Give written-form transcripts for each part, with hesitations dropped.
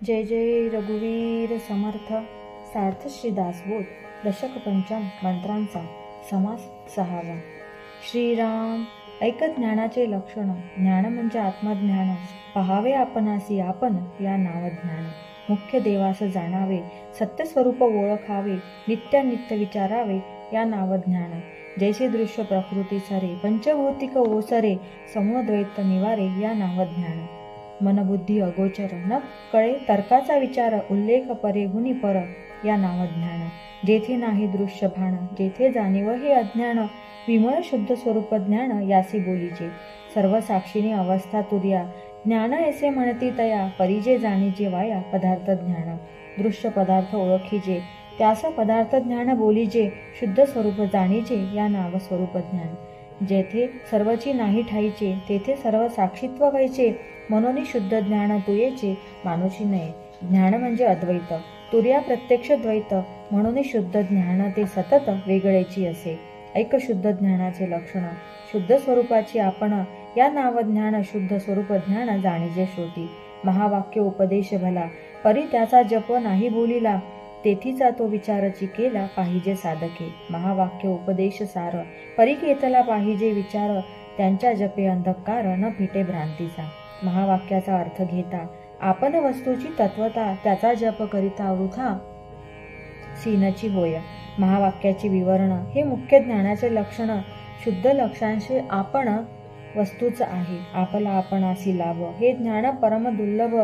जय जय रघुवीर समर्थ. सार्थ श्री दासबोध. दशक पंचम मंत्रांचा समास 6वा. श्रीराम. ऐक ज्ञानाचे लक्षण. ज्ञान म्हणजे आत्मज्ञान. पहावे आपणासी आपण या नाव ज्ञान. मुख्य देवास जाणावे, सत्य स्वरूप ओळखावे, नित्यानित्य विचारावे या नाव ज्ञान. जैसे दृश्य प्रकृती सरे, पंचभौतिक ओसरे, समूह द्वैत निवारे या नाव ज्ञान. मनबुद्धी अगोचर, न कळे तर्काचा विचार, उल्लेख परे गुणी पर या नाव ज्ञान. जेथे नाही दृश्य भान, जेथे जाणीव हे अज्ञान, विमळ शुद्ध स्वरूप ज्ञान यासी बोलीचे. सर्व साक्षीने अवस्था तुर्या, ज्ञान ऐसे म्हणती तया, परिजे जाणीजे वाया पदार्थ ज्ञान. दृश्य पदार्थ ओळखीजे, त्यास पदार्थ ज्ञान बोलीजे. शुद्ध स्वरूप जाणीजे या नाव स्वरूप ज्ञान. जेथे सर्वची नाही ठाईचे, तेथे सर्व साक्षीत्व व्हायचे. म्हणून शुद्ध ज्ञान तुयेचे, मानुची नये. ज्ञान म्हणजे अद्वैत, तुर्या प्रत्यक्ष द्वैत. म्हणून शुद्ध ज्ञान ते सतत वेगळेची असे. ऐक शुद्ध ज्ञानाचे लक्षण. शुद्ध स्वरूपाची आपण या नाव ज्ञान. शुद्ध स्वरूप ज्ञान जाणीजे श्रोती. महावाक्य उपदेश भला, परी त्याचा जप नाही बोलिला. तेथीचा तो विचारची केला पाहिजे साधके. महावाक्य उपदेश सार, परी घेतला पाहिजे विचार. त्यांच्या जपे अंधकार, न फिटे भ्रांतीचा. महावाक्याचा अर्थ घेता, आपण वस्तूची तत्वता, त्याचा जप करिता वृथा सीनची होय. महावाक्याचे विवरण हे मुख्य ज्ञानाचे लक्षण. शुद्ध लक्षांश आपण वस्तूच आहे. आपला आपणासी लाभ हे ज्ञान परम दुर्लभ,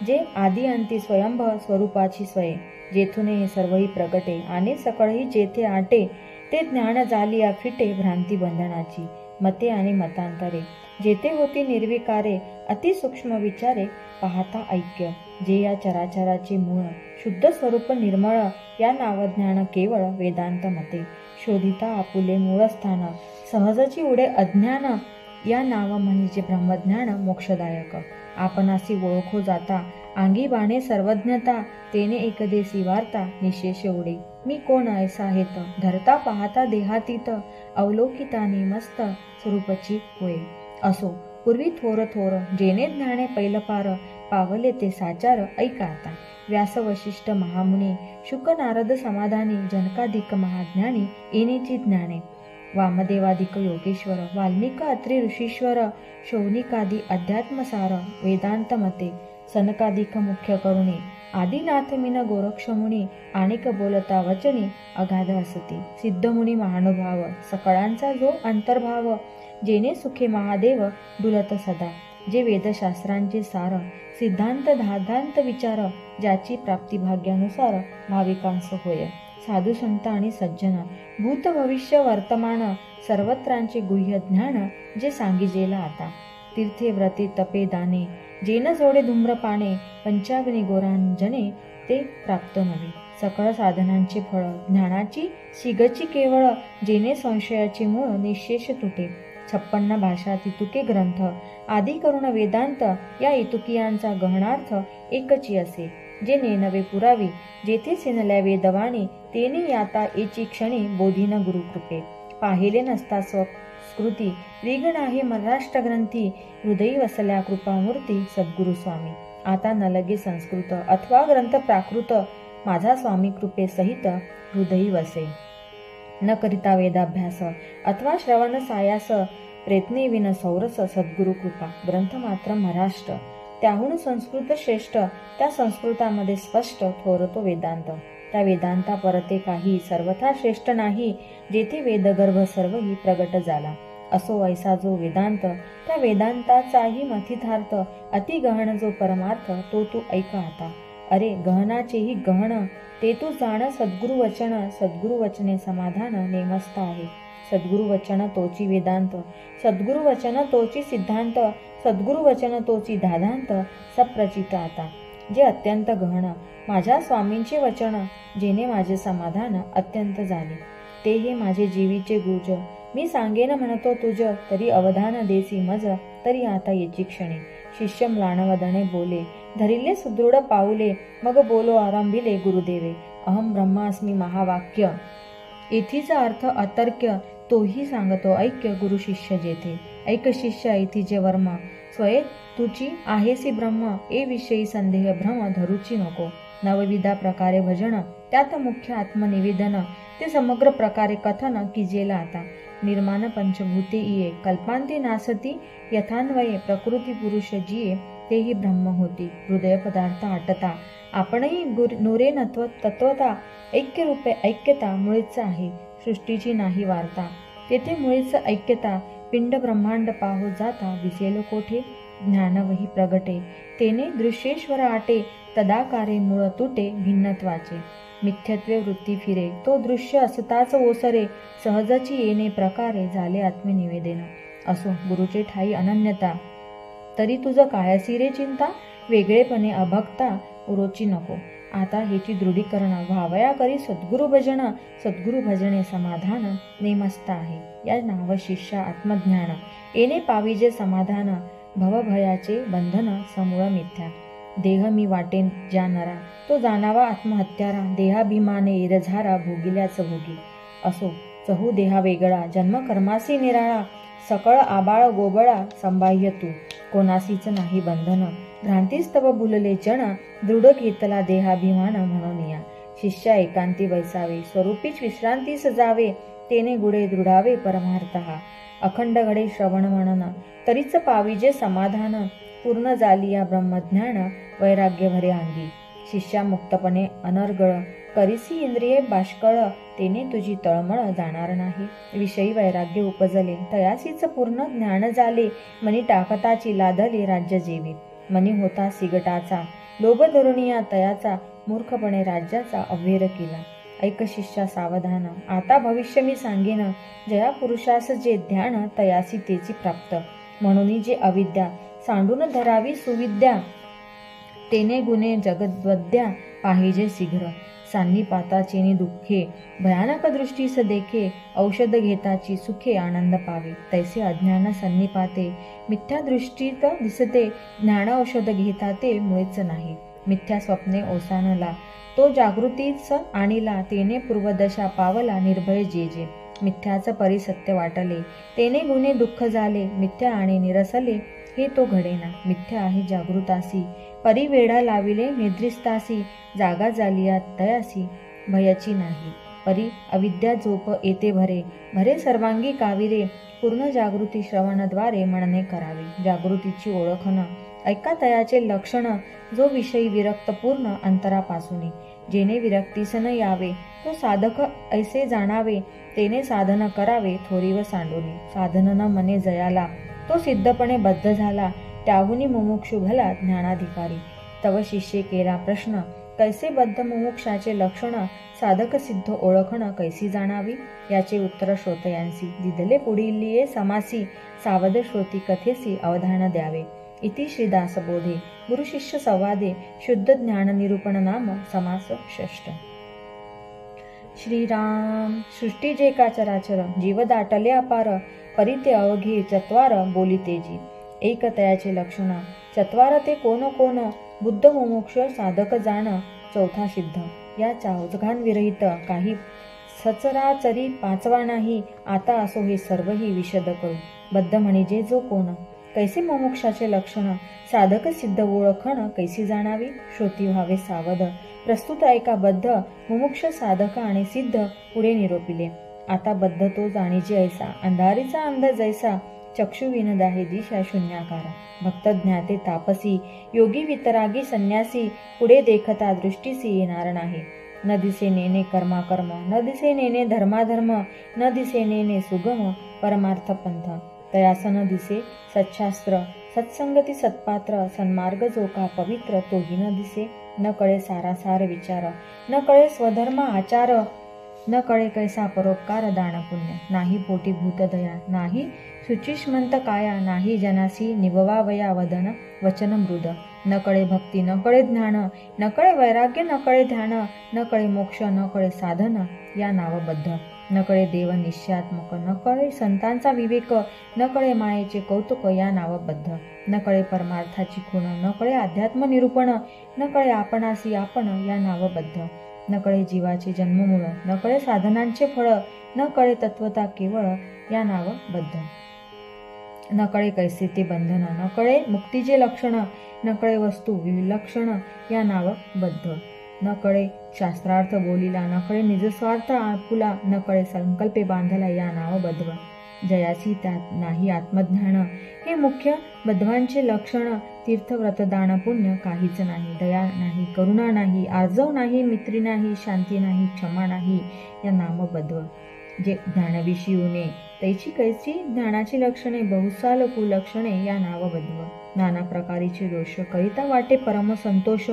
जे आदी अंती स्वयंभ स्वरूपाची स्वये. जेथून हे सर्वही प्रगटे आणि सकळही जेथे आटे, ते ज्ञान झाली अफिटे भ्रांती बंधनाची. मते आणि मतांतरे, जेथे होती निर्विकारे, अतिसूक्ष्म विचारे, पाहता ऐक्य. जे या चराचराचे मूळ, शुद्ध स्वरूप निर्मळ या नावज्ञान केवळ वेदांत मते. शोधिता आपुले मूळस्थान, सहजची उडे अज्ञान या नाव म्हणजे ब्रह्मज्ञान मोक्षदायक. आपणासी ओळखो जाता, आंगी बाणे सर्वज्ञता. तेने एकदेसी वार्ता, निशेष उडे. मी कोण ऐसा हेत, धरता पाहता देहातीत. अवलोकिताने मस्त स्वरूपची होय. असो पूर्वी थोर थोर, जेने ज्ञाने पैलपार. पावले ते साचार ऐका आता. व्यास वशिष्ठ महामुनी, शुक नारद समाधानी. जनकाधिक महाज्ञानी, येनेची ज्ञाने. वामदेवाधिक योगेश्वर, वाल्मिक अत्रि ऋषीश्वर. शौनिकादी अध्यात्मसार, वेदांत मते. सनकाधिक मुख्य करुणी, आदिनाथ मिन गोरक्षमुनी. आणिक बोलता वचनी, अगाध असती. सिद्धमुनी महानुभाव, सकळांचा जो अंतर्भाव. जेने सुखे महादेव डुलत सदा. जे वेदशास्त्रांचे सार, सिद्धांत धाधांत विचार. ज्याची प्राप्ती भाग्यानुसार, भाविकांस होय. साधू संत आणि सज्जन, भूत भविष्य वर्तमान. सर्वत्रांचे गुह्य ज्ञान, जे सांगिजेला आता. तीर्थे व्रते तपे दाने, जेन जोडे धूम्रपाने. पंचाग्नी गोरांजने, ते प्राप्त नवे. सकळ साधनांचे फळ, ज्ञानाची शिगची केवळ. जेने संशयाचे मूळ, निशेष तुटे. 56 भाषा तितुके ग्रंथ, आदी करुण वेदांत. या इतुकियांचा गहनार्थ एकची असे. जे नेनवे पुरावी, जेथे सिनल्या वेदवाणी. तेने याता एची क्षणी, बोधीन गुरुकृपे. पाहिले नसता स्वस्कृती, ऋग नाही महाराष्ट्र ग्रंथी. हृदयी वसल्या कृपामूर्ती, सद्गुरु स्वामी. आता न लगे संस्कृत, अथवा ग्रंथ प्राकृत. माझा स्वामी कृपे सहित, हृदयी वसे. न करिता वेदाभ्यास, अथवा श्रवण सायास. प्रयत्ने विन सौरस, सद्गुरु कृपा. ग्रंथ मात्र महाराष्ट्र, त्याहून संस्कृत श्रेष्ठ. त्या संस्कृतामध्ये स्पष्ट थोरतो वेदांत. त्या वेदांता परते काही, सर्वथा श्रेष्ठ नाही. जेथे वेदगर्भ सर्वही प्रगट झाला. असो ऐसा जो वेदांत, त्या वेदांताचाही मथितार्थ. अति गहन जो परमार्थ, तो तू ऐका आता. अरे गहनाचेही गहन, ते तू जाण सद्गुरु वचन. सद्गुरु वचने समाधान नेमस्त आहे. सद्गुरु वचन तोची वेदांत, सद्गुरु वचन तोची सिद्धांत. सद्गुरु वचन तोची धाधांत, सप्रचित आता. जे अत्यंत गहन, माझ्या स्वामींचे वचन. जेने माझे समाधान अत्यंत झाले. ते हे माझे जीवीचे गुज. मी सांगेन म्हणतो तुझ, तरी अवधान देसी मज. तरी आता येची क्षणी. शिष्य म्लानवदने बोले, धरिले सुदृढ पाऊले. मग बोलो आरंभिले गुरुदेवे, अहम ब्रह्मास्मी महावाक्य. येथीचा अर्थ अतर्क्य, तोही सांगतो ऐक्य गुरु शिष्य जेथे. ऐक शिष्या इतिजे वर्म, स्वये तुची आहेसी ब्रह्म, ए विषयी संदेह भ्रम धरूची नको. नवविधा प्रकारे भजन, त्यात मुख्य आत्मनिवेदन, ते समग्र प्रकारे कथन कीजेला आता. निर्माण पंचभूते इये, कल्पांती नासती यथान्वये, प्रकृती पुरुष जिये, तेही ब्रह्म होती. हृदय पदार्थ आटता, आपणही नुरे नत्व तत्वता, ऐक्य रूपे ऐक्यता मुळीच आहे. सृष्टीची नाही वार्ता, तेथे मुळीच ऐक्यता. पिंड ब्रह्मांड पाहो जाता, दिसेल कोठे ज्ञानवही प्रगटे, तेने दृश्येश्वर आटे, तदाकारे मूळ तुटे भिन्नत्वाचे. मिथ्यत्वे वृत्ती फिरे, तो दृश्य असताच ओसरे, सहजची येणे प्रकारे झाले आत्मनिवेदन. असो गुरुचे ठाई अनन्यता, तरी तुझं कायसी रे चिंता, वेगळेपणे अभक्ता उरोची नको. आता हेची दृढीकरण व्हावया करी सद्गुरु भजन, सद्गुरु भजने समाधान नेमस्त आहे. या नाव शिष्या आत्मज्ञान, येणे पाविजे समाधान, भवभयाचे बंधन समूळ मिथ्या. देह मी वाटेन ज्या नरा, तो जाणावा आत्महत्यारा, देहाभिमाने इरझारा भोगिल्याच भोगी. असो चहू देहा वेगळा, जन्म कर्मासी निराळा, सकळ आबाळ गोबळा संबाह्य तू, कोणासीच नाही बंधन. भ्रांतीस्तव भुलले जन, दृढ घेतला देहाभिमान म्हणून या. शिष्या एकांती बैसावे, स्वरूपीच विश्रांतीस जावे, तेने गुढे दृढावे परमार्थ हा. अखंड घडे श्रवण म्हणन, तरीच पाविजे समाधान, पूर्ण झाली या ब्रह्मज्ञान, वैराग्य भरे अंगी. शिष्या मुक्तपणे अनर्गळ, करीसी इंद्रिये बाष्कळ, तेने तुझी तळमळ जाणार नाही. विषयी वैराग्य उपजले, तयासीच पूर्ण ज्ञान झाले, मनी टाकताची लादली राज्य जेवी. मनी होता सिगटाचा, लोभ धरुणिया तयाचा, मूर्खपणे राज्याचा अव्हेर केला. ऐक शिष्या सावधान, आता भविष्य मी सांगेन, जया पुरुषास जे ध्यान, तयासी तेची प्राप्त. म्हणून जे अविद्या सांडून धरावी सुविद्या, तेने गुणे जगद्वद्या पाहिजे शीघ्र. सान्निपाताचेनी दुःखे, भयानक दृष्टीस देखे, औषध घेताची सुखे आनंद पावे. तैसे अज्ञान सन्निपाते, मिथ्या दृष्टीत दिसते, ज्ञान औषध घेता ते मुळीच नाही. मिथ्या स्वप्ने ओसानला, तो जागृतीच आणिला, तेने पूर्वदशा पावला निर्भय जे जे. मिथ्याच परी सत्य वाटले, तेने गुणे दुःख झाले, मिथ्या आणि निरसले, हे तो घडेना. मिथ्या आहे जागृतासी, परी वेढा लाविले निद्रिस्तासी, जागा झालिया तयासी, भयाची नाही. परी अविद्या झोप येते भरे, भरे सर्वांगी काविरे, पूर्ण जागृती श्रवणद्वारे म्हणणे करावे. जागृतीची ओळखण, ऐका तयाचे लक्षण, जो विषयी विरक्त पूर्ण अंतरापासून, जेने विरक्तीस न यावे, तो साधक ऐसे जाणावे, तेने साधन करावे थोरीव सांडूनी. साधन न मने जयाला, तो सिद्धपणे बद्ध झाला, त्याहुनी मुमुक्षु भला ज्ञानाधिकारी. तव शिष्ये केला प्रश्न, कैसे बद्ध मुमुक्षाचे लक्षण, साधक सिद्ध ओळखण कैसी जाणावी. याचे उत्तर श्रोतयांसी दिदले पुढीलिये समासी, सावध श्रोती कथेसी अवधान द्यावे. इति श्रीदास बोधे गुरु शिष्य संवादे शुद्ध ज्ञान निरूपण नाम समास षष्ठ. श्रीराम सृष्टी जे का चराचर, जीव दाटले अपार, परिते अवघे चत्वार बोलितेजी. एक तयाचे लक्षण, चत्वार ते कोण कोण, बुद्ध मुमुक्ष साधक जाण, चौथा सिद्ध. या चौघांविरहित काही सचराचरी पाचवा नाही. आता असो हे सर्वही विशद करू. बद्ध म्हणजे जो कोण, कैसे मुमुक्षाचे लक्षण, साधक सिद्ध ओळखण कैसी जाणावी. श्रोती व्हावे सावध, प्रस्तुत ऐका बद्ध मुमुक्ष साधक आणि सिद्ध पुढे निरोपिले. आता बद्ध तो जाणीजे ऐसा, अंधारीचा अंध जैसा, चक्षु विनदाहे दिशा शून्याकार. भक्त ज्ञाते तापसी, योगी वितरागी संन्यासी, पुढे देखता दृष्टीसी येणार नाही. न दिसे नेने कर्माकर्म, न दिसे नेने धर्माधर्म, न दिसे नेने सुगम परमार्थ पंथ. तयास न दिसे सच्छास्त्र, सत्संगती सत्पात्र, सन्मार्ग जो का पवित्र, तोही न दिसे. न कळे सारासार विचार, न कळे स्वधर्म आचार, न कळे कैसा परोपकार दान पुण्य. नाही पोटी भूतदया, नाही शुचिष्मंत काया, नाही जनासी निववावया वदन वचन मृद. न कळे भक्ती, न कळे ज्ञान, न कळे वैराग्य, न कळे ध्यान, न कळे मोक्ष, न कळे साधन, या नावबद्ध. न कळे देव निश्चयात्मक, न कळे संतांचा विवेक, न कळे मायेचे कौतुक, या नावबद्ध. न कळे परमार्थाची खूण, न कळे अध्यात्म निरूपण, न कळे आपणासी आपण, या नावबद्ध. न कळे जीवाचे जन्ममूळ, न कळे साधनांचे फळ, न कळे तत्वता केवळ, या नावबद्ध. नकळे कैसे ते बंधन, नकळे मुक्तीचे लक्षण, नकळे वस्तू विलक्षण या नाव बद्ध. नकळे शास्त्रार्थ बोलिला, नकळे निजस्वार्थ आपुला, नकळे संकल्पे बांधला या नाव बद्ध. जयासी त्यात नाही आत्मज्ञान, हे मुख्य बद्धांचे लक्षण. तीर्थव्रतदान पुण्य काहीच नाही, दया नाही, करुणा नाही, आर्जव नाही, मित्री नाही, शांती नाही, क्षमा नाही या नाम बद्ध. जे ज्ञानविषयीने तैची कैची ज्ञानाची लक्षणे, बहुसाल कुलक्षणे या नाव बद्ध. नाना प्रकारीचे दोष करिता वाटे परम संतोष,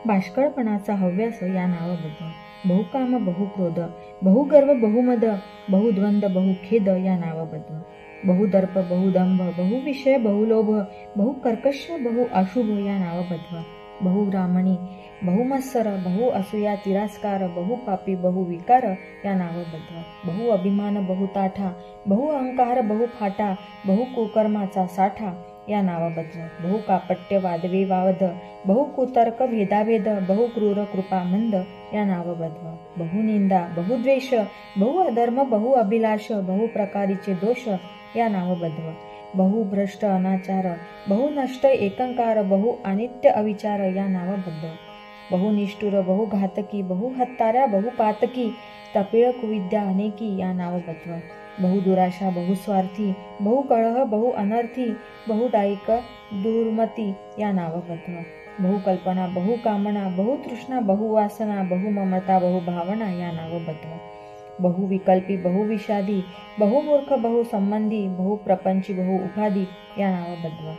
बाष्कळपणाचा हव्यास या नाव बद्ध. बहुकाम बहुक्रोध, बहुगर्व बहुमद, बहुद्वंद बहुखेद या नाव बद्ध. बहुदर्प बहुदंभ, बहुविषय बहुलोभ, बहुकर्कश बहुअशुभ या नाव बद्ध. बहुब्राह्मणी बहुमत्सर, बहु असूया तिरस्कार, बहुपापी बहुविकार या नाव बद्ध. बहु अभिमान बहुताठा, बहु अहंकार बहुफाटा, बहुकुकर्माचा साठा या नावाबद्ध. बहु कापट्य वादविवाद, बहु कुतर्क भेदाभेद, बहु क्रूर कृपा मंद या नावबद्ध. बहुनिंदा बहुद्वेष, बहु अधर्म बहु अभिलाष, बहु प्रकारीचे दोष या नावबद्ध. बहु भ्रष्ट अनाचार, बहु नष्ट एकंकार, बहु अनित्य अविचार या नावबद्ध. बहु निष्ठुर बहु घातकी, बहु हत्ताऱ्या बहु पातकी, तपिळ कुविद्या अनेकी या नावबद्ध. बहु दुराशा बहुस्वार्थी, बहु कळह बहु अनर्थी, बहु डायिक दुर्मती या नावबद्ध. बहु कल्पना बहु कामना, बहु तृष्णा बहु वासना, बहु ममता बहु भावना या नावबद्ध. बहु विकल्पी बहु विषादी, बहु मूर्ख बहु संबंधी, बहु प्रपंची बहु उपाधी या नावबद्ध.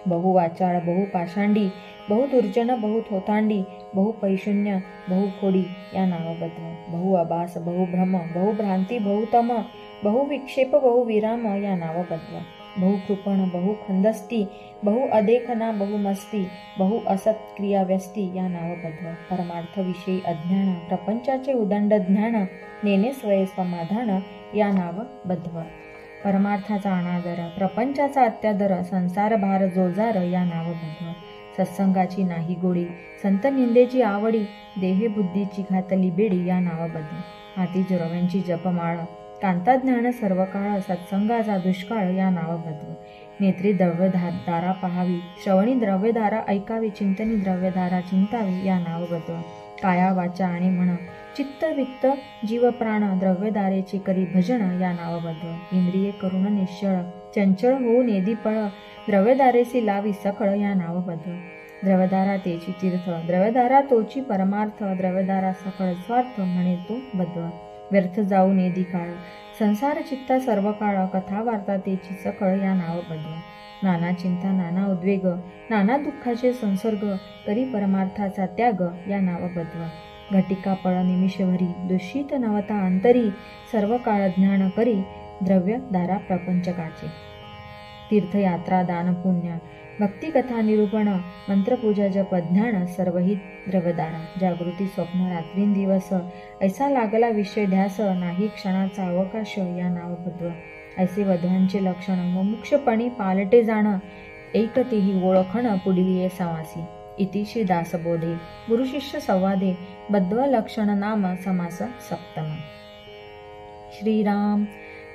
बहु वाचाळ बहु पाषांडी, बहु दुर्जन बहु थोतांडी, बहु पैशून्य बहु खोडी या नावबद्ध. बहु अभास बहु भ्रम, बहु भ्रांती बहु तम, बहु विक्षेप बहु विराम या नावबद्ध. बहु कृपण बहु खंदस्ती, बहु अदेखना बहु मस्ती, बहु असत क्रिया व्यस्ती या नावबद्ध. परमार्थ विषयी अज्ञान, प्रपंचाचे उदंड ज्ञान, नेने स्वये समाधान या नावबद्ध. परमार्थाचा अनादर, प्रपंचाचा अत्यादर, संसार भार जोजार या नावबद्ध. सत्संगाची नाही गोडी, संत निंदेची आवडी, देहे बुद्धीची घातली बेडी या नावबद्ध. हाती जुरव्यांची जपमाळ, कांता ज्ञान सर्व काळ, सत्संगाचा दुष्काळ या नावबद्ध. नेत्री द्रव्यधारा पाहावी, श्रवणी द्रव्यधारा ऐकावी, चिंतनी द्रव्यधारा चिंतावी या नावबद्ध. काया वाचा आणि मन, चित्त वित्त जीव प्राण, द्रव्यधारेचे करी भजन या नावबद्ध. इंद्रिये करुण निश्चळ, चंचळ होऊ नेदी पळ, द्रव्यधारेसी लावी सकळ या नावबद्ध. द्रव्यधारा तेची तीर्थ, द्रव्यधारा तोची परमार्थ, द्रव्यधारा सकळ स्वार्थ म्हणे तो बद्ध. व्यर्थ जाऊ नेदी काळ, संसार चित्ता सर्व काळ, कथा वार्ता तेची सकळ या नावबद्ध. नाना चिंता नाना उद्वेग, नाना दुःखाचे संसर्ग, करी परमार्थाचा त्याग या नावबद्ध. घटिका पळ निमिषभरी, दूषित नवता अंतरी, सर्व काळ ज्ञान करी, द्रव्य दारा प्रपंचकाचे. तीर्थयात्रा दान पुण्य, भक्तिकथा निरूपण, मंत्रपूजा जप ज्ञान, सर्वही द्रव्यदारा. जागृती स्वप्न रात्रींदिवस, ऐसा लागला विषय ध्यास, नाही क्षणाचा अवकाश या नावबद्ध. ऐसे वधवांचे लक्षण, मुमुक्षपणी पालटे जाण, एकतेही ओळखण पुढील ये समासी. इतिशी दासबोधे, गुरुशिष्य संवादे, बद्ध लक्षण नाम समास सप्तम. श्रीराम.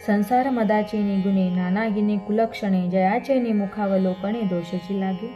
संसार मदाचे निगुणे, नानागिने कुलक्षणे, जयाचे निमुखावलोकणे, दोषची लागे.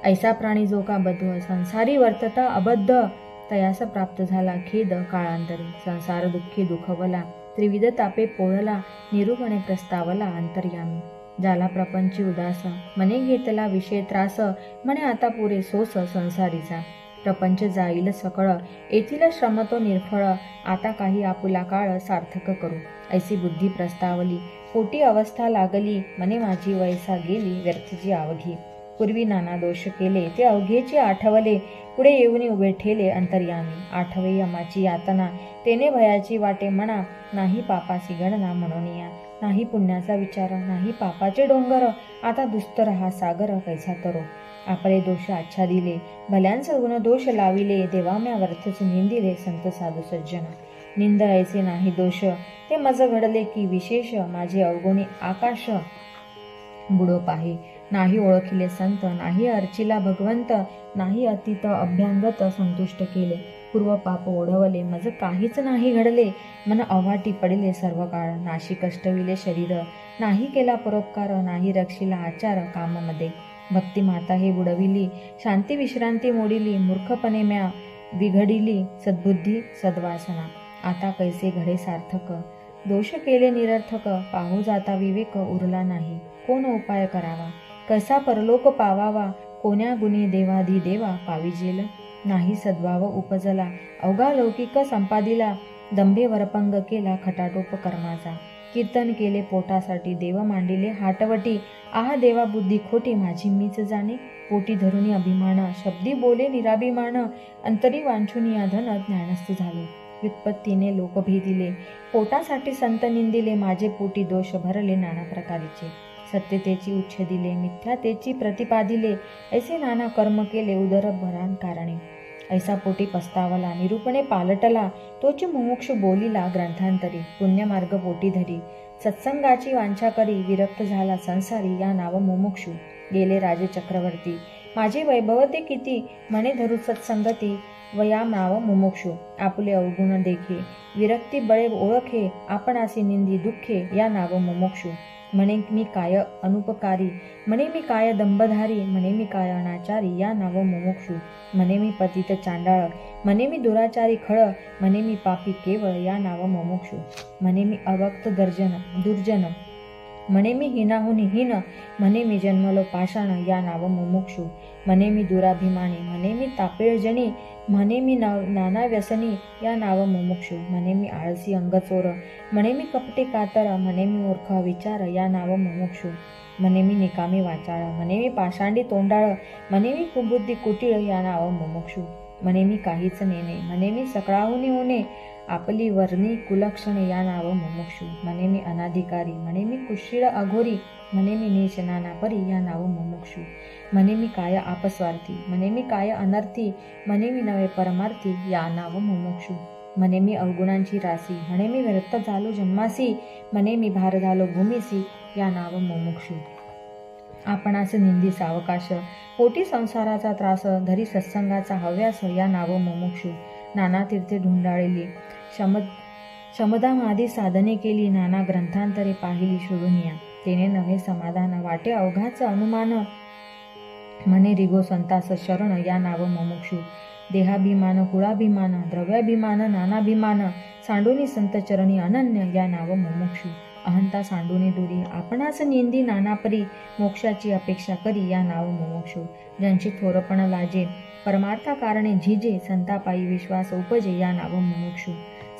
ऐसा प्राणी जो का बद्ध, संसारी वर्तता अबद्ध, तयास प्राप्त झाला खेद काळांतरी. संसार दुःखी दुखवला, त्रिविध तापे पोळला, निरूपणे प्रस्तावला अंतर्यामी. जाला प्रपंची उदास, मने घेतला विषय त्रास, म्हणे आता पुरे सोस संसारीचा. प्रपंच जाईल सकळ, येथील श्रम तो निर्फळ, आता काही आपुला काळ सार्थक करू. ऐसी बुद्धी प्रस्तावली, पोटी अवस्था लागली, मने माझी वयसा गेली व्यर्थची अवघी. पूर्वी नाना दोष केले, ते अवघेची आठवले, पुढे येऊन उभे ठेले अंतर्यामी. आठवे यमाची यातना, तेने भयाची वाटे म्हणा, नाही पापाची गणना म्हणून या. नाही पुण्याचा विचार, नाही पापाचे डोंगर, आता दुस्तर हा सागर कैसा तरो. आपले दोष आच्छादिले, भल्यांचे गुण दोष लाविले, देवाम्या व्यर्थच निंदिले संत साधू सज्जन. निंद ऐसे नाही दोष, ते मज घडले की विशेष, माझे अवगुणी आकाश बुडो पाहे. नाही ओळखिले संत, नाही अर्चिला भगवंत, नाही अतीत अभ्यांगत संतुष्ट केले. पूर्व पाप ओढवले, मज काहीच नाही घडले, मन अवाटी पडिले सर्व काळ. नाशी कष्टविले शरीर, नाही केला परोपकार, नाही रक्षिला आचार काममध्ये. भक्ती माता हे बुडविली, शांती विश्रांती मोडिली, मूर्खपणे म्या बिघडिली सद्बुद्धी सद्वासना. आता कैसे घडे सार्थक, दोष केले निरर्थक, पाहू जाता विवेक उरला नाही, कोण उपाय करावा, कसा परलोक पावावा, कोण्या गुणी देवाधी देवा पाविजेल, नाही सद्भाव उपजला, अवघा लौकिक संपादिला, दंभे वरपंग केला खटाटोप कर्माचा, कीर्तन केले पोटासाठी, देव मांडिले हाटवटी, आहा देवा बुद्धी खोटी, माझी मीच जाणे, पोटी धरुनी अभिमान, शब्दी बोले निराभिमान, अंतरी वांछुनी धन ज्ञानस्थ झालो, व्युत्पत्तीने लोक भेदिले, पोटासाठी संत निंदिले, माझे पोटी दोष भरले नाना प्रकारीचे, सत्यतेची उच्छेदिले, मिथ्यातेची प्रतिपादिले, ऐसे नाना कर्म केले उदरभरान कारणे, ऐसा पोटी पस्तावला, निरूपणे पालटला, तोच मुमुक्षु बोलिला ग्रंथांतरी, पुण्यमार्ग पोटी धरी, सत्संगाची वांछा करी, विरक्त झाला संसारी, या नाव मुमुक्षु, गेले राजे चक्रवर्ती, माझे वैभव ते किती, म्हणे धरू सत्संगती, व या नाव मुमुक्षु, आपले अवगुण देखे, विरक्ती बळे ओळखे, आपणासी निंदी दुःखे, या नाव मुमुक्षु, म्हणे मी काय अनुपकारी, म्हणे मी काय दंभधारी, म्हणे मी काय अनाचारी, या नाव मुमुक्षु, म्हणे मी पतित चांडाळ, म्हणे मी दुराचारी खळ, म्हणे मी पापी केवळ, या नाव मुमुक्षु, म्हणे मी अवक्त दुर्जन, म्हणे मी हिनाहुनी हीन, म्हणे मी जन्मलो पाषाण, या नाव मुमुक्षु, म्हणे मी दुराभिमानी, म्हणे मी तापेळजनी, म्हणे मी नाना व्यसनी, या नाव मुमुक्षु, म्हणे मी आळसी अंगचोर, म्हणे मी कपटी कातर, म्हणे मी मूर्ख विचार, या नाव मुमुक्षु, म्हणे मी निकामी वाचाळ, म्हणे मी पाषांडी तोंडाळ, म्हणे मी कुबुद्धी कुटिळ, या नाव मुमुक्षु, म्हणे मी काहीच नेणे, म्हणे मी सकळाहुनी होणे, आपली वर्णी कुलक्षणे, या नाव मुमुक्षु, म्हणे मी अनाधिकारी, म्हणे मी कुशीळ अघोरी, म्हणे मी नीच नाना परी, या नाव मुमुक्षु, म्हणे मी काय आपस्वार्थी, म्हणे मी काय अनर्थी, म्हणे मी नवे परमार्थी, या नाव मुमुक्षु, म्हणे मी अवगुणांची राशी, म्हणे मी व्यर्थ झालो जन्मासी, म्हणे मी भार झालो भूमीसी, या नाव मुमुक्षु, आपणास निंदी सावकाश, पोटी संसाराचा त्रास, धरी सत्संगाचा हव्यास, या नाव मुमुक्षु, नाना तीर्थे ढुंडाळली, शमदामादी साधने केली, नाना ग्रंथांतरे पाहिली शोधूनिया, तेने नव्हे समाधान, वाटे अवघाच अनुमान, म्हणे रिगो संतास शरण, या नाव मुमुक्षु, देहाभिमान कुळाभिमान, द्रव्याभिमान नानाभिमान, सांडूनी संत चरणी अनन्य, या नाव मुमुक्षु, अहंता सांडूनी दुरी, आपणास निंदी नानापरी, मोक्षाची अपेक्षा करी, या नाव मुमुक्षु, ज्यांची थोरपण लाजे, परमार्था कारणे झिजे, संतापायी विश्वास उपजे, या नाव मुमुक्षु,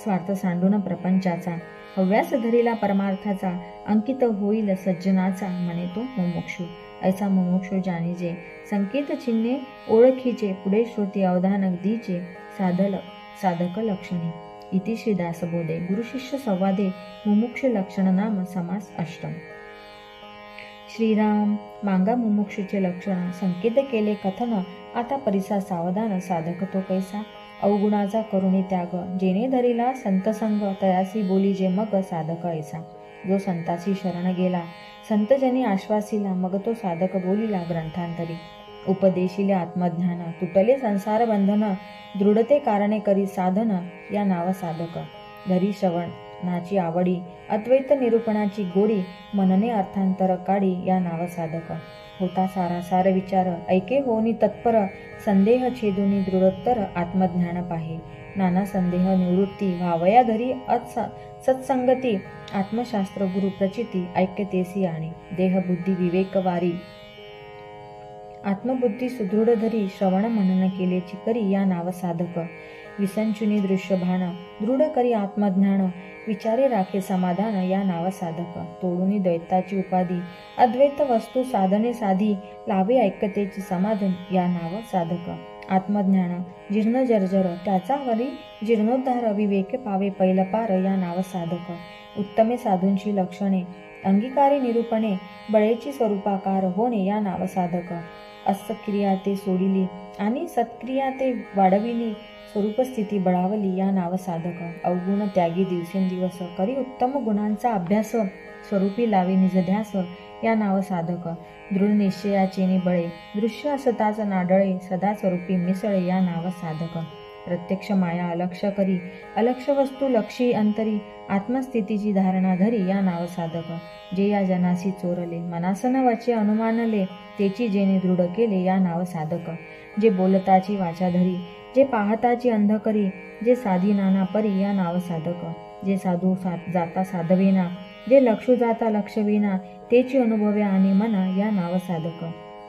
स्वार्थ सांडून प्रपंचाचा, हव्यास धरीला परमार्थाचा, अंकित होईल सज्जनाचा, म्हणे तो मुमुक्षु, ऐसा मुमुक्षु जाणीजे, संकेत चिन्हे ओळखीचे, पुढे श्रुती अवधान दीचे, साधक लक्षणी. इति श्री दासबोधे गुरुशिष्य संवादे मुमुक्षु लक्षण नाम समास अष्टम. श्रीराम मांगा मुमुक्षुचे लक्षण, संकेत केले कथन, आता परिसा सावधान, साधक तो कैसा, अवगुणाचा करुणी त्याग, जेने धरिला संतसंग, तयासी बोली जे मग साधक ऐसा, जो संतासी शरण गेला, संतजनी आश्वासिला, मग तो साधक बोलिला ग्रंथांतरी, उपदेशिले आत्मज्ञान, तुटले संसार बंधन, दृढते कारणे करी साधन, या नाव साधक, धरी श्रवणाची आवडी, अद्वैत निरूपणाची गोडी, मनने अर्थांतर काढी, या नाव साधक, होता सारासार विचार, ऐके होनी तत्पर, संदेह छेदुनी दृढोत्तर, आत्मज्ञान पाहे, नाना संदेह निवृत्ती, व्हावया धरी सत्संगती, आत्मशास्त्र गुरु प्रचिती, ऐक्यतेसी आणि, देहबुद्धी विवेक वारी, आत्मबुद्धी सुदृढ धरी, श्रवण मनन केले चिकरी, या नाव साधक, विसंचुनी दृश्य भान, दृढ करी आत्मज्ञान, विचारे राखे समाधान, या नाव साधक, तोडूनी द्वैताची उपाधी, अद्वैत वस्तू साधने साधी, लावे ऐक्यतेची समाधान, या नाव साधक, आत्मज्ञान जीर्ण जर्जर, त्याचा वरी जीर्णोद्धार, विवेक पावे पैलपार, या नाव साधक, उत्तमे साधूंची लक्षणे, अंगीकारी निरूपणे, बळेची स्वरूपाकार होणे, या नाव साधक, असक्रिया ते सोडिली आणि सत्क्रिया ते वाढविली, स्वरूपस्थिती बळावली, या नाव साधक, अवगुण त्यागी दिवसेंदिवस, करी उत्तम गुणांचा अभ्यास, स्वरूपी लावी निजध्यास, या नाव साधक, दृढ निश्चयाचे बळे, दृश्य असताच नाडळे, सदा स्वरूपी मिसळे, या नाव साधक, प्रत्यक्ष माया अलक्ष करी, अलक्ष वस्तू लक्षी अंतरी, आत्मस्थितीची धारणा धरी या नाव साधक. जे या जनासी चोरले, मनासन वाचे अनुमानले, तेची जेने दृढ केले या नाव साधक. जे बोलताची वाचा धरी, जे पाहताची अंध करी, जे साधी नाना परी या नाव साधक. जे साधू जाता साधवेना, जे लक्षू जाता लक्षवेना, तेची अनुभवे आणि मना या नाव साधक.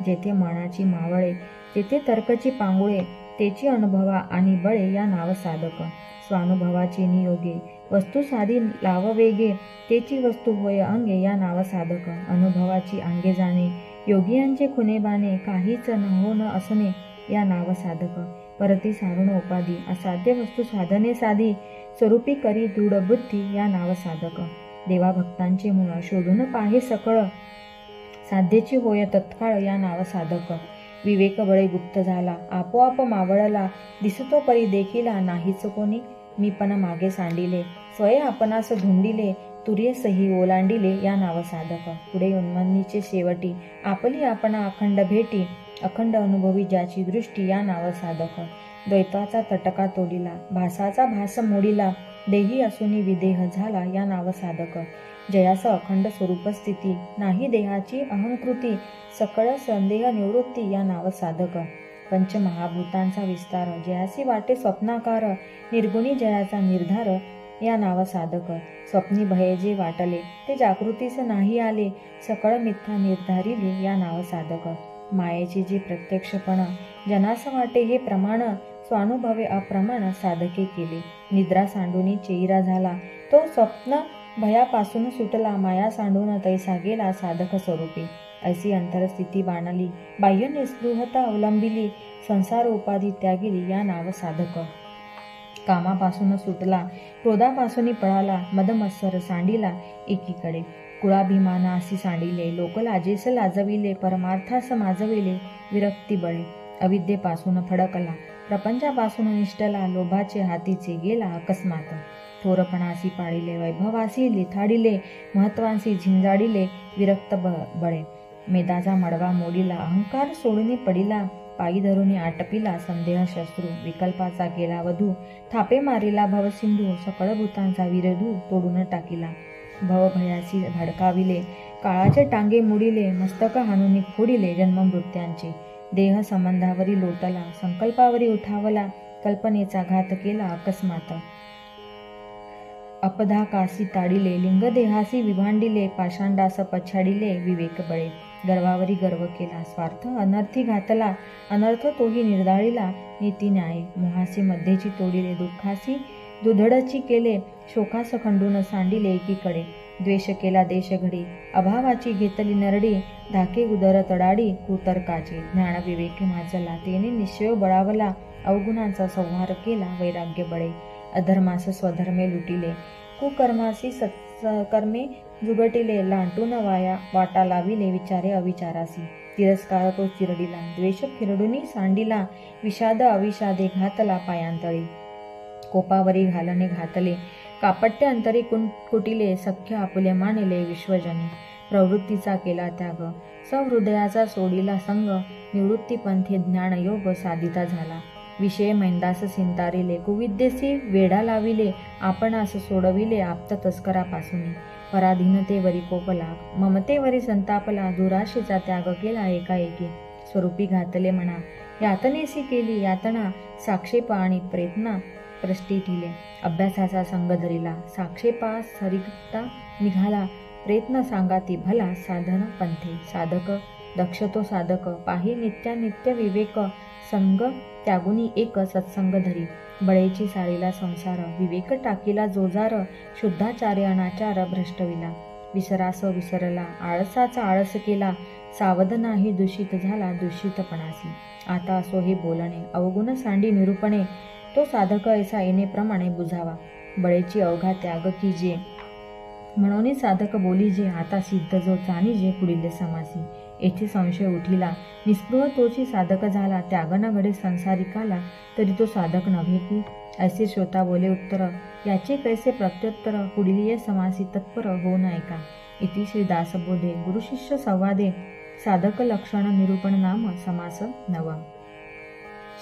जेथे मनाची मावळे, तेथे तर्कची पांगुळे, तेची अनुभवा आणि बळे या नाव साधक. स्वानुभवाची नियोगे, वस्तू साधी लाववेगे, तेची वस्तू होय अंगे या नाव साधक. अनुभवाची अंगे जाणे, योगियांचे खुने बाणे, काहीच न हो न असणे या नाव साधक. परती सारुण उपाधी, असाध्य वस्तू साधने साधी, स्वरूपी करी दृढ बुद्धी या नाव साधक. देवा भक्तांचे मूळ, शोधून पाहे सकळ, साध्येची होय तत्काळ या नाव साधक. विवेक बळे गुप्त झाला, आपोआप मावळला, दिसतो परी देखिला नाहीच कोणी. मी पण मागे सांडिले, स्वय आपणास धुंडिले, तुर्ये सही ओलांडिले या नाव साधक. पुढे उन्मनीचे शेवटी, आपली आपणा अखंड भेटी, अखंड अनुभवी ज्याची दृष्टी या नाव साधक. द्वैताचा तटका तोडिला, भासाचा भास मोडिला, देही असूनी विदेह झाला या नाव साधक. जयास अखंड स्वरूप स्थिती, नाही देहाची अहंकृती, सकळ संदेह निवृत्ती या नाव साधक. पंचमहाभूतांचा विस्तार, जयासी वाटे स्वप्नाकार, निर्गुणी जयाचा निर्धार या नाव साधक. स्वप्नी भये जे वाटले, ते जागृतीस नाही आले, सकळ मिथ्या निर्धारिले या नाव साधक. मायेचे जे प्रत्यक्षपण, जनास वाटे हे प्रमाण, स्वानुभवे अप्रमाण साधके केले. निद्रा सांडूनी चेईरा झाला, तो स्वप्न भयापासून सुटला, माया सांडून तैसा गेला साधक स्वरूपी. ऐसी अंतरस्थिती बाणली, बाह्य निस्पृहता अवलंबिली, संसार उपाधी त्यागिली या नाव साधक. कामापासून सुटला, क्रोधापासून पळाला, मदमत्सर सांडिला एकीकडे. कुळाभिमानासी सांडिले, लोक लाजेस लाजविले, परमार्थास माजविले, विरक्ती बळे. अविद्येपासून फडकला, प्रपंचापासून निष्ठला, लोभाचे हातीचे गेला अकस्मात. थोरपणासी पाडिले, वैभवासी लिथाडिले, महत्वांसी झिंजाडिले, विरक्त बळे. मेदाचा मडवा मोडिला, अहंकार सोडून पडिला, पायी धरून आटपिला संदेह शस्त्रू. विकल्पाचा केला वधू, थापे मारिला भवसिंधू, सकळ भूतांचा विरधू तोडून टाकिला. भवभयासी भडकाविले, काळाचे टांगे मुडिले, मस्तक हाणून फोडिले जन्ममृत्यांचे. देह संबंधावरी लोटला, संकल्पावरी उठावला, कल्पनेचा घात केला अकस्मात. अपधाकासी ताडिले, लिंगदेहासी विभांडिले, पाषांडास पछाडिले विवेक बळे. गर्वावरी गर्व केला, स्वार्थ अनर्थी घातला, अनर्थ तोही निर्दाळिला, नीती न्याय. मोहासी मध्येची तोडिले, दुःखासी दुधडची केले, शोकास खंडून सांडिले एकीकडे. द्वेष केला देशघडी, अभावाची घेतली नरडी, धाके उदर तडाडी कुतर्काचे. ज्ञान विवेक माजला, तेने निश्चय बळावला, अवगुणांचा संहार केला वैराग्य बळे. अधर्मास स्वधर्मे लुटिले, कुकर्मासी सत्कर्मे जुगटिले, लांटून वाटा लाविले विचारे अविचारासी. तिरस्कार तो चिरडिला, द्वेष खिरडुनी सांडिला, विषाद अविषादे घातला पायांतळी. कोपावरी घालणे घातले, कापट्य अंतरी कुटिले, सख्य आपुले मानिले विश्वजनी. प्रवृत्तीचा केला त्याग, सहृदयाचा सोडिला संग, निवृत्तीपंथी ज्ञानयोग साधिता झाला. विषय मैंदास सिंतारिले, कुविद्येसी वेढा लाविले, आपणास सोडविले आप्त तस्करापासून. पराधीनतेवरी कोपला, ममतेवरी संतापला, दुराशेचा त्याग केला एकाएकी. स्वरूपी घातले म्हणा, यातनेसी केली यातना, साक्षेप आणि प्रयत्न प्रष्टी ठिले. अभ्यासाचा संग धरिला, साक्षेपा सरिता निघाला, प्रयत्न सांगाती भला साधन पंथे. साधक दक्ष तो साधक, पाही नित्यानित्य विवेक, संग त्यागुनी एक सत्संग धरी. बळेची सारीला संसार, विवेक टाकीला जोजार, शुद्धाचार्य अनाचार भ्रष्टविला. विसरास विसरला, आळसाचा आळस केला, सावध नाही दूषित झाला दूषितपणासी. आता असो हे बोलणे, अवगुण सांडी निरूपणे, तो साधक ऐसा येणेप्रमाणे बुजावा. बळेची अवघा त्याग कीजे, म्हणून साधक बोली जे, आता सिद्ध जो जाणीजे पुढील समासी. येथे संशय उठिला, निस्पृह तोची साधक झाला, त्याग न घडे संसारिकाला, तरी तो साधक नव्हे की. ऐसे श्रोता बोले उत्तर, याचे कैसे प्रत्युत्तर, पुढील समासी तत्पर होऊन ऐका. इति श्री दासबोधे गुरुशिष्य संवादे साधक लक्षण निरूपण नाम समास नवा.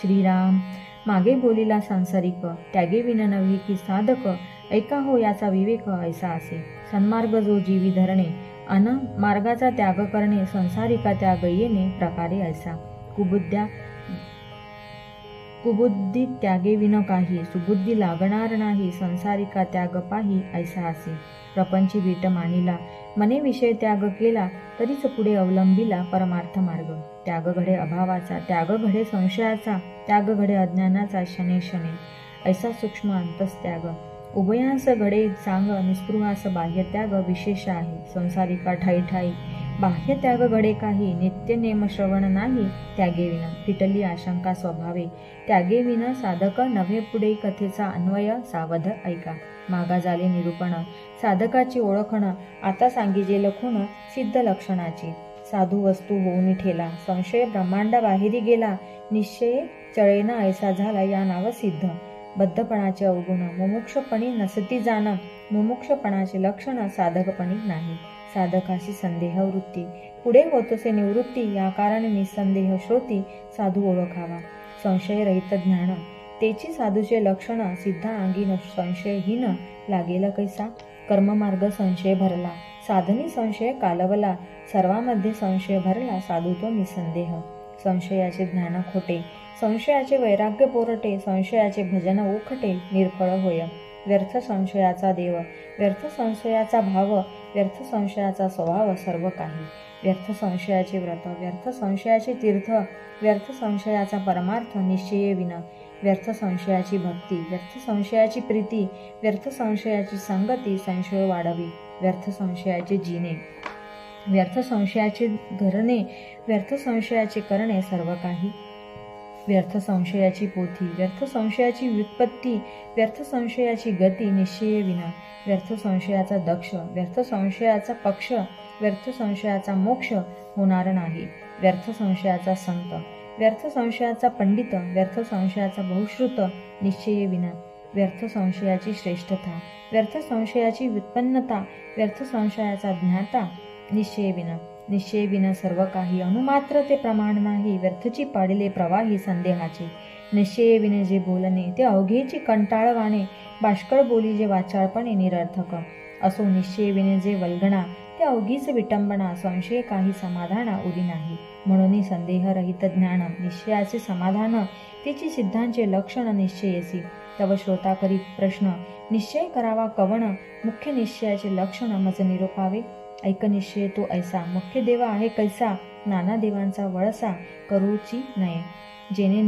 श्रीराम. मागे बोलिला सांसारिक, त्यागे विन नव्हे की साधक, ऐका हो याचा विवेक ऐसा असे. सन्मार्ग जो जीवी धरणे, अन मार्गाचा त्याग करणे, संसारिका त्याग येणे प्रकारे ऐसा. कुबुद्धी त्यागे विन काही, सुबुद्धी लागणार नाही, संसारिका त्याग पाही ऐसा असे. प्रपंची वीट मानिला, मने विषय त्याग केला, तरीच पुढे अवलंबिला परमार्थ मार्ग. त्याग घडे अभावाचा, त्याग घडे संशयाचा, त्याग घडे अज्ञानाचा शने शने, ऐसा सूक्ष्म अंतस त्याग. उभयांस घडे सांग, निस्पृहास बाह्य त्याग विशेष आहे. संसारिका ठाई ठाई, बाह्य त्याग घडे काही, नित्य नेम श्रवण नाही, त्यागे विना. फिटली आशंका स्वभावे, त्यागे विना साधक नव्हे पुढे, कथेचा अन्वय सावध ऐका. मागा झाले निरूपण, साधकाची ओळखण, आता सांगिजे लखून सिद्ध लक्षणाची. साधू वस्तू होऊन ठेला, संशय ब्रह्मांडा बाहेरी गेला, निश्चय चळेना ऐसा झाला या नाव सिद्ध. बद्धपणाचे अवगुण, मुमुक्षपणी नसती जाण, मुमुक्षपणाचे लक्षण साधकपणी नाही. साधकाशी संदेह वृत्ती, पुढे होतसे निवृत्ती, या कारणे निसंदेह श्रोती साधू ओळखावा. संशय रहित ज्ञान, तेची साधूचे लक्षण, सिद्ध अंगी संशयहीन लागेल कैसा. कर्ममार्ग संशय भरला, साधनी संशय कालवला, सर्वांमध्ये संशय भरला, साधू तो निसंदेह. संशयाचे ज्ञान खोटे, संशयाचे वैराग्य पोरटे, संशयाचे भजन उखटे, निर्फळ होय. व्यर्थ संशयाचा देव, व्यर्थ संशयाचा भाव, व्यर्थ संशयाचा स्वभाव सर्व काही. व्यर्थ संशयाचे व्रत, व्यर्थ संशयाचे तीर्थ, व्यर्थ संशयाचा परमार्थ निश्चये विना. व्यर्थ संशयाची भक्ती, व्यर्थ संशयाची प्रीती, व्यर्थ संशयाची संगती, संशय वाढवी. व्यर्थ संशयाचे जिणे, व्यर्थ संशयाचे धरणे, व्यर्थ संशयाचे करणे सर्व काही. व्यर्थ संशयाची पोथी, व्यर्थ संशयाची व्युत्पत्ती, व्यर्थ संशयाची गती निश्चये विना. व्यर्थ संशयाचा दक्ष, व्यर्थ संशयाचा पक्ष, व्यर्थ संशयाचा मोक्ष होणार नाही. व्यर्थ संशयाचा संत, व्यर्थ संशयाचा पंडित, व्यर्थ संशयाचा बहुश्रुत निश्चये विना. व्यर्थ संशयाची श्रेष्ठता, व्यर्थ संशयाची व्युत्पन्नता, व्यर्थ संशयाचा ज्ञाता निश्चये विना. निश्चय विना सर्व काही, अनुमात्र ते प्रमाण नाही, व्यर्थची पाडिले प्रवाही संदेहाचे. निश्चये विने जे बोलणे, ते अवघेची कंटाळवाणे, बाष्कळ बोली जे वाचाळपणे निरर्थक. असो निश्चय विने जे वल्गणा, ते अवघीच विटंबना, संशय काही समाधाना उरी नाही. म्हणून संदेहरहित ज्ञान, निश्चयाचे समाधान, तिची सिद्धांचे लक्षण निश्चयसी. तव श्रोता करीत प्रश्न, निश्चय करावा कवण, मुख्य निश्चयाचे लक्षण मज निरोपावे. ऐक निश्चय तो ऐसा, मुख्य देवा आहे कैसा, नाना देवांचा वळसा करूची नये. जिने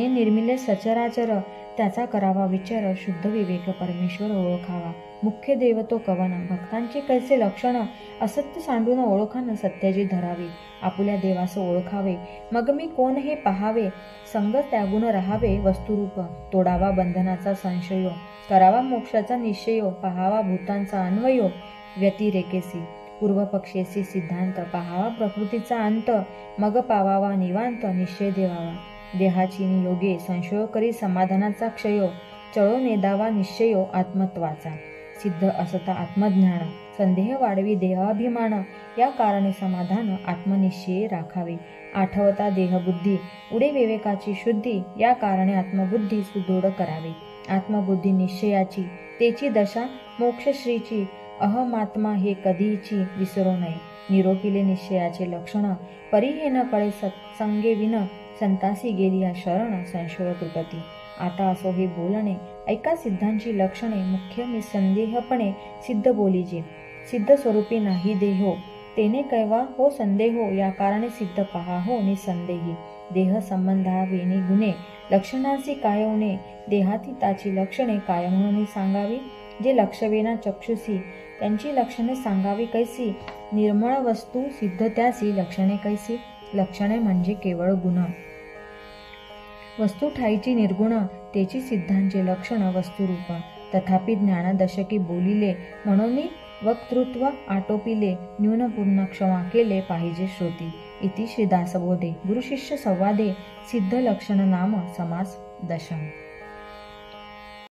निर्मिले सचराचर, त्याचा करावा विचार, शुद्ध विवेक परमेश्वर ओळखावा. मुख्य देव तो कवन, भक्तांचे कैसे लक्षण, असत्य सांडून ओळखान सत्याची धरावी. आपुल्या देवास ओळखावे, मग मी कोण हे पहावे, संग त्यागुण राहावे वस्तुरूप. तोडावा बंधनाचा संशयो, करावा मोक्षाचा निश्चयो, पहावा भूतांचा अन्वयो व्यतिरेकेसी. पूर्वपक्षेसी सिद्धांत, पहावा प्रकृतीचा अंत, मग पावावा निवांत निश्चय देवावा. देहाची नियोगे संशयो करी समाधानाचा क्षयो, चळो नेदावा निश्चयो आत्मत्वाचा. सिद्ध असता आत्मज्ञान, संदेह वाढवी देहाभिमान, या कारणे समाधान आत्मनिश्चये राखावे. आठवता देहबुद्धी, उडे विवेकाची शुद्धी, या कारणे आत्मबुद्धी सुदृढ करावी. आत्मबुद्धी निश्चयाची, तेची दशा मोक्षश्रीची, अहमात्मा हे कधीची विसरू नये. निरोपिले निश्चयाचे लक्षण, परी हे न कळे सत्संगे विन, संतासी गेली या शरण संशय तुटती. आता असो हे बोलणे, ऐका सिद्धांची लक्षणे, मुख्य निसंदेहपणे सिद्ध बोलीजे. सिद्ध स्वरूपी नाही देहो, तेने कैवा हो संदेहो, या कारणे सिद्ध पहा हो निसंदेही. देह संबंधा वेणी गुणे, लक्षणांची कायवणे, देहातीताची लक्षणे काय म्हणून सांगावी. जे लक्षवेना चक्षुसी, त्यांची लक्षणे सांगावी कैसी. निर्मळ वस्तू सिद्ध त्यासी, लक्षणे कैसी. लक्षणे म्हणजे केवळ गुण, वस्तू ठाईची निर्गुण, तेची सिद्धांचे लक्षण वस्तुरूप. तथापि ज्ञानदशकी बोलिले, म्हणून वक्तृत्व आटोपिले, न्यून पूर्ण क्षमा केले पाहिजे श्रोती. इति श्री दासबोधे गुरुशिष्य संवादे सिद्ध लक्षण नाम समास दशम.